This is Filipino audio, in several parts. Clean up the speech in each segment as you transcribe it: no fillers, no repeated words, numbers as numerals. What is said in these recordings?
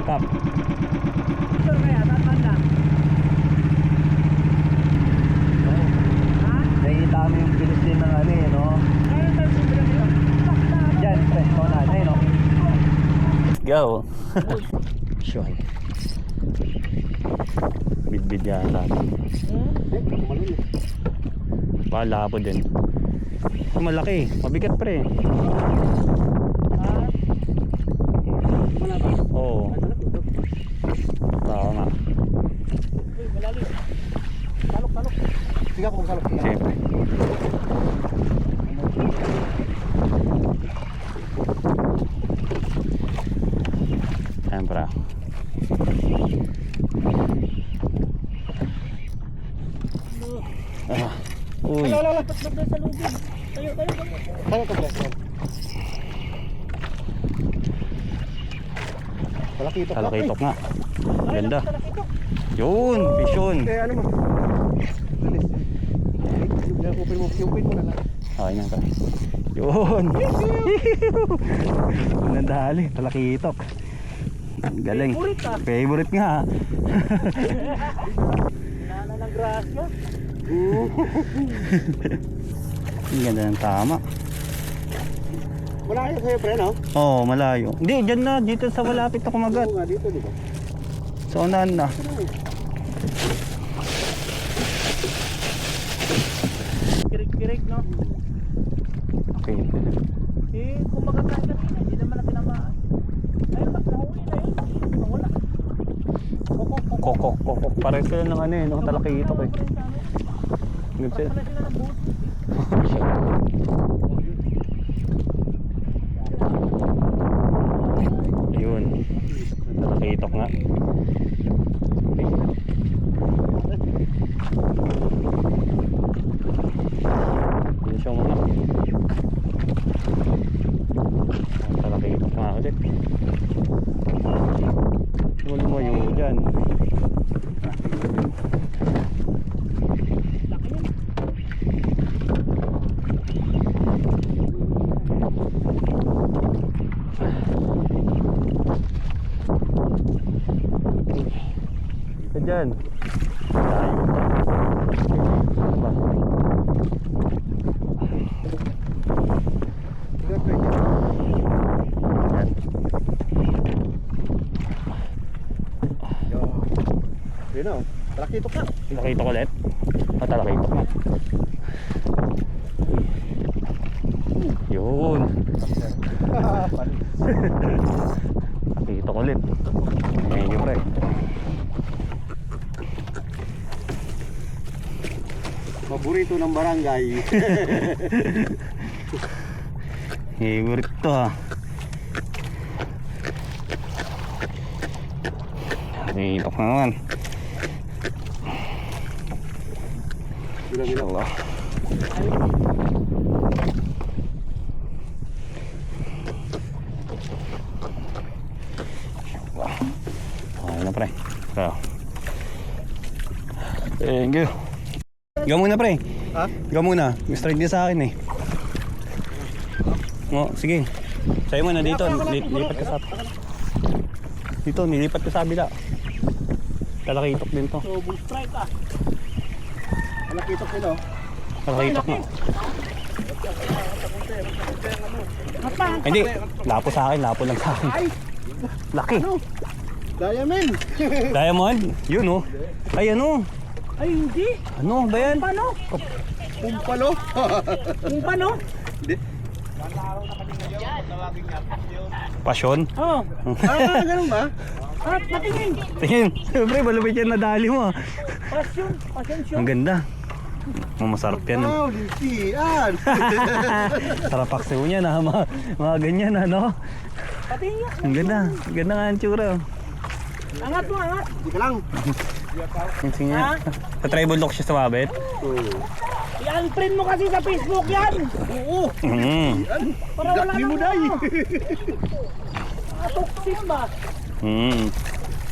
Kap. Sure kaya, saan na? Nakikita mo yung bilis din ng ano eh, no? Ayun tayo sumira nila. Diyan, press mo na. Ayun, no? Go! Sure. Bid-bid yata. Pala po din. Malaki, mabigat pre. Wala ba? Oo. Tama. Uy, malalim. Talok, talok. Sige ako magsalok. Siyempre. Siyempre. Uy. Wala. Ba't sa lubid? Tayo. Tayo ka bless mo. Talakitok. Talakitok nga. Ganda. Talakitok. Yun, vision. Eh ano mo? Dalis. Open mo na lang. Okay nga ka. Yun. Nandali, talakitok. Galing. Favorite ah. Favorite nga. Nana ng grasya. Ang ganda ng tama. Wala kayo sa'yo pre no? Oo, malayo. Hindi, dyan na. Dito sa malapit na kumagat. Oo nga dito di ba? Sa unahan na. Kirig-kirig no? Okay. Eh, kumagat tayo kanina. Hindi naman na tinamaan. Ayun ba, nahuli na yun. Nawala. Kokok. Parang sila ng ano eh, no? Talakitok eh. Good sila. Pala sila ng buhos. Ayun. Talakitok nga. Yun siya muna. Talakitok nga ulit. Lumayo dyan. Laki yun. Ito dyan. Tayo pa. Ano ba? Yan. Yun o. Talakitok na. Talakitok ulit. Talakitok nga. Yun. Talakitok ulit. Medyo pre. Paborito ng barangay. Favorite to ha. Talakitok na naman. Inshallah. Okay na pre. So. Thank you. Ikaw muna pre. Ha? Ikaw muna. Strike din sa akin eh. O, sige. Sa'yo muna dito. Lipat ka sa... Dito, nilipat ka sa kabila. Talakitok din to. So, bull strike ah. Talakitok nila o. Talakitok na. Apa? Hindi, lapo sa akin. Lapo lang sa akin. Laki. Diamond. Diamond? Yun oh. Ay ano? Ay, hindi. Ano ba yan? Paano? Pumpalo. Kung paano? Pasyon? Oo. Ganun ba? Ah, patingin. Tingin. Siyempre, malupit yan nadali mo ah. Passion. Passion show. Ang ganda. Masarap yan. Wow, lintian. Sarap aksiw niya na. Mga ganyan ano. Patingin niya. Ang ganda. Ang ganda nga ang tsura. Angat mo, angat. Hindi ka lang. Tingin niya. Sa tribal lock siya sumabit. I-unprint mo kasi sa Facebook yan. Oo. Para wala Black ni mo nang- day. Toxic ba?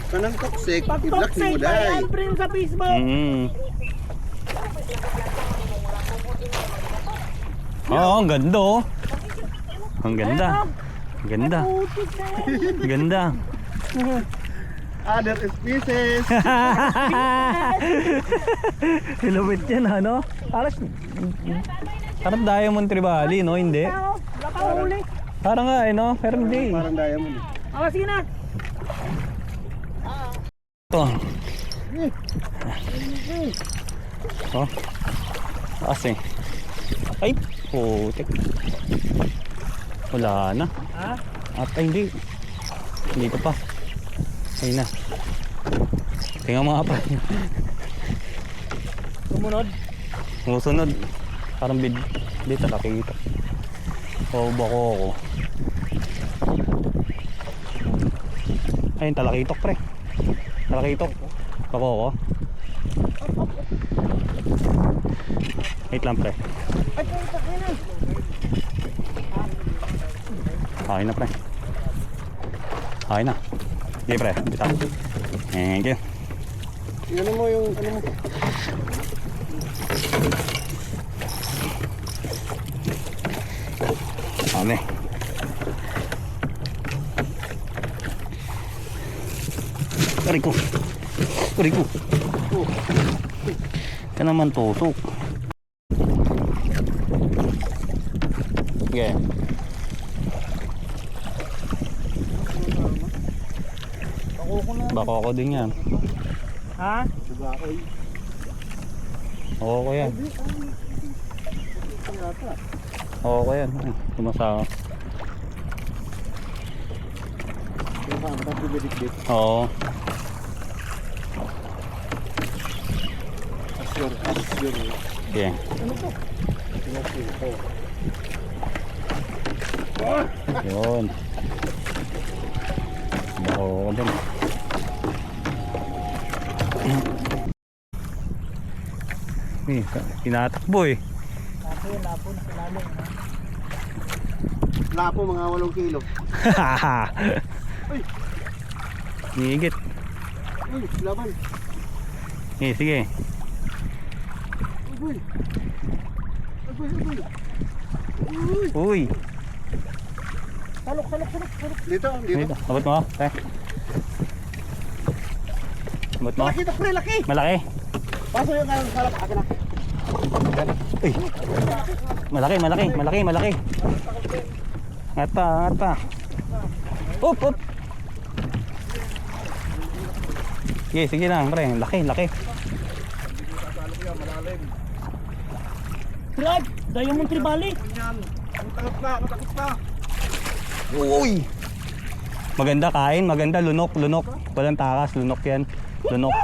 Kanang toxic. Pag I-black ni toxic mo ba day. i-unprint sa Facebook? Oo, ang ganda oh. Ang ganda. Ang ganda. Putik na yan. Ang ganda. Other species. Silupit yan ano? Parang diamond tribali no? Hindi? Wala ka huli. Parang nga no? Pero hindi. Parang diamond. Oh, sige na. Ito. Oh. Kasi. Ay, putik. Wala na. Ha? At ay, hindi. Hindi ko pa. Ayun na. Tingnan mo nga pa. Sumunod. Sumusunod. Parang dito nakikita. O bako ako. Ayun, talakitok pre. Talakitok. Bako ako. Wait lang pre. Okay na pre. Okay na. Sige pre, bitaw. Thank you. Ano mo yung ano mo? Ame. Rico. Rico. Ka naman tusok. Sige. Bako ko din yan. Ha? Diba ako eh. Oo ko yan. Oo ko yan. Tumasama. Nakakapagdidikdik. Oo. Asyor. Sige. Yun. Bako ko din. Tinatakbo eh. Lapo yun, lapo na kilalim. Lapo mga 8 kilo. Uy, Higit. uy, laban. Sige. Uy. Uy. Uy. Salok. Dito. Dito. Abot mo. Okay. Abot mo. Laki to pre, laki. Malaki. Paso yung kalang salak. Akin na. Uy. Malaki. Angat pa. Up. Sige lang, pre. Laki. Brad, diamond tribali. Matakot na. Uy. Maganda kain, maganda lunok. Walang takas, lunok yan. Lunok.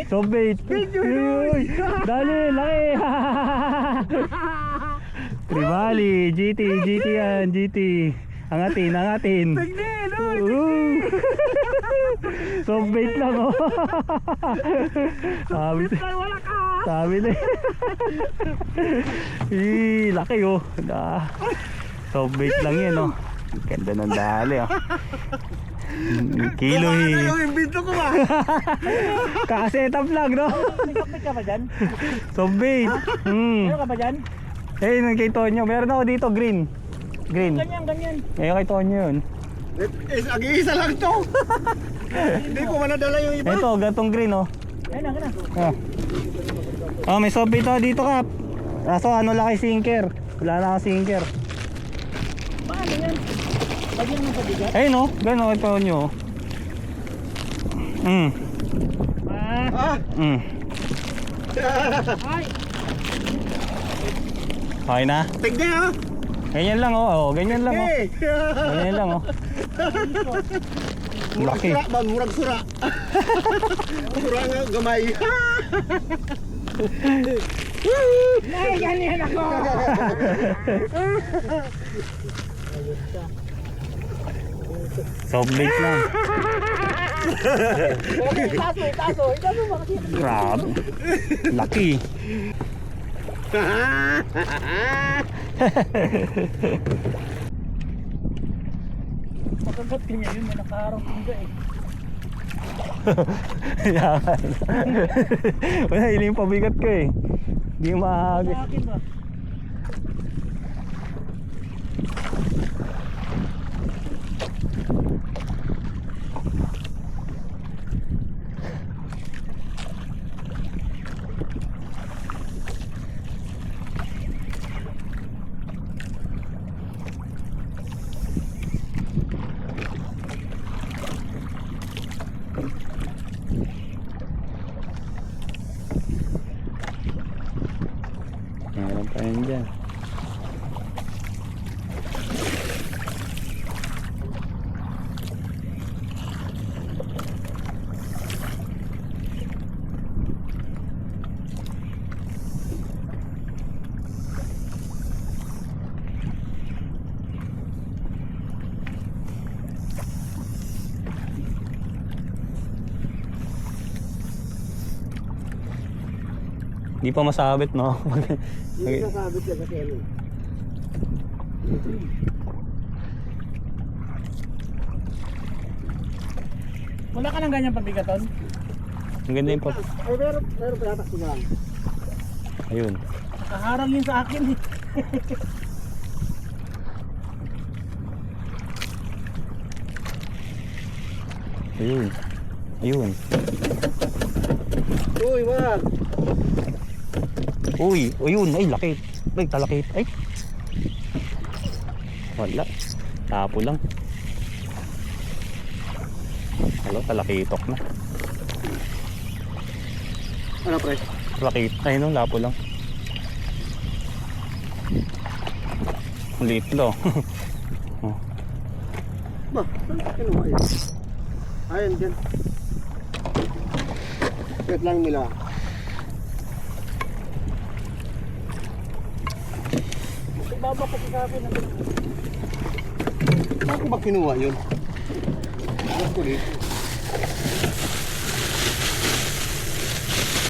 So bait. Uy. Dali, laki. Tribali, GT yan, GT. Angatin. So bait lang oh. Sabi na. Laki oh. So bait lang yan oh. Ganda ng dali oh. Kilo Ano eh. yung imbento ko ba? Kaka-setup lang no. May cockpit ka ba dyan? So bait. Meron ka ba dyan? Eh, kay Tonyo. Meron ako dito green. Ganyan. Eh, kay Tonyo yun. Ag-iisa lang to. Hindi ko manadala yung iba. Ito, gatong green oh. Ayun na. May sob ito dito Kap. Kaso ano laki sinker. Wala na akong sinker. Paano yan? Bagyan mo sa bigat? Ayun oh, gano'n kay Tonyo. Ah, Ay! Okay na? tignan ha. Ganyan lang oh. Ganyan lang oh. Hey. Ganyan lang oh. Laki. Sura ba? Murag sura. Sura nga gamay. Ay, ganyan ako! Soft bait lang. Taso. Ikaw mo bakit? Grabe. Laki. Makagat ka niya yun, may nakaharang tingga eh. Wala, hindi yung pabigat ko eh. Hindi maagis. Sa akin ba? Hindi pa masabit, no? Hindi nasabit yan kasi ano. Wala ka ng ganyan pabigaton? Ang ganda yung pot. Ay, meron pa yata sigaran. Ayun. Nakaharang yun sa akin eh. Ayun. Ayun. Uy, wag! Uy, ayun. Ay, laki. Ay, talakit. Ay. Wala. Tapo lang. Hello, talakitok na. Ano pre? Talakit. Ay, no, lapo lang. Ang liit lo. Oh. Ba, saan ka kinuha yun? Ayun, dyan. Wait lang nila. Ibaba kasi sa akin. Saan ko ba kinuha yun? Saan ko dito?